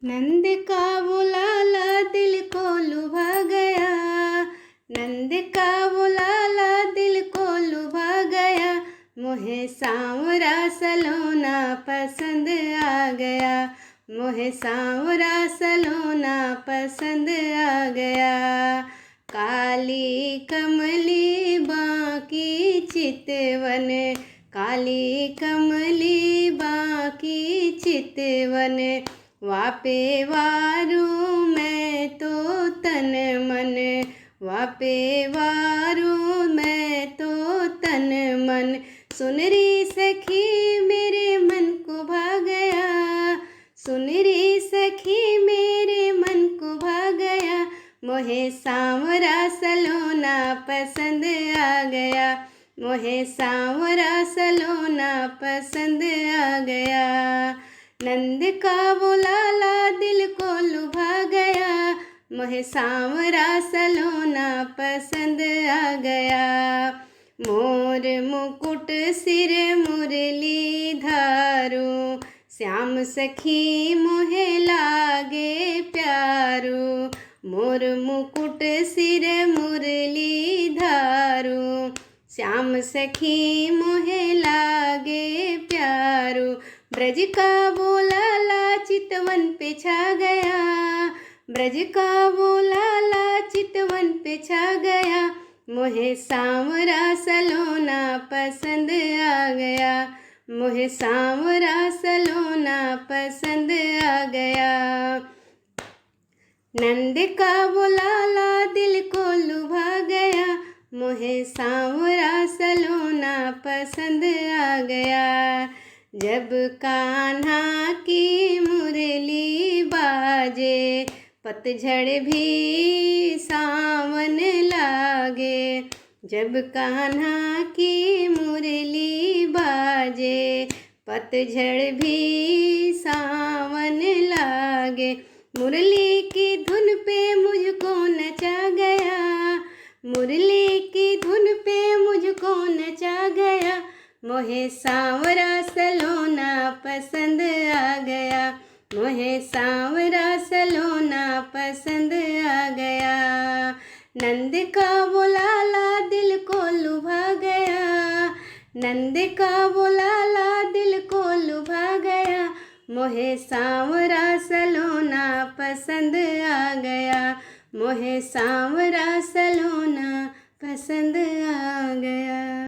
नंद का वो लाला दिल को लुभा गया, नंद का वो लाला दिल को लुभा गया। मोहे सांवरा सलोना पसंद आ गया, मोहे सांवरा सलोना पसंद आ गया। काली कमली बाकी चितवन, काली कमली बाकी चितवन। वापे वारू मैं तो तन मन, वापे वारू मैं तो तन मन। सुनरी सखी मेरे मन को भा गया, सुनरी सखी मेरे मन को भा गया। मोहे सांवरा सलोना पसंद आ गया, मोहे सांवरा सलोना पसंद आ गया। नंद का वो लाला दिल को लुभा गया, मोहे सांवरा सलोना पसंद आ गया। मोर मुकुट सिर मुरली धारू, श्याम सखी मोहे लागे प्यारू। मोर मुकुट सिर मुरली धारू, श्याम सखी मोहे लागे प्यारू। ब्रज का वो लाला चितवन पे छा गया, ब्रज का वो लाला चितवन पे छा गया। मोहे सांवरा सलोना पसंद आ गया, मोहे सांवरा सलोना पसंद आ गया। नंद का वो लाला दिल को लुभा गया, मोहे सांवरा सलोना पसंद आ गया। जब कान्हा की मुरली बाजे, पतझड़ भी सावन लागे। जब कान्हा की मुरली बाजे, पतझड़ भी सावन लागे। मुरली की धुन पे मुझको नचा गया, मुरली की धुन पे मुझको नचा गया। मोहे सांवरा सलोना पसंद आ गया, मोहे सांवरा सलोना पसंद आ गया। नंद का वो लाला दिल को लुभा गया, नंद का वो लाला दिल को लुभा गया। मोहे सांवरा सलोना पसंद आ गया, मोहे सांवरा सलोना पसंद आ गया।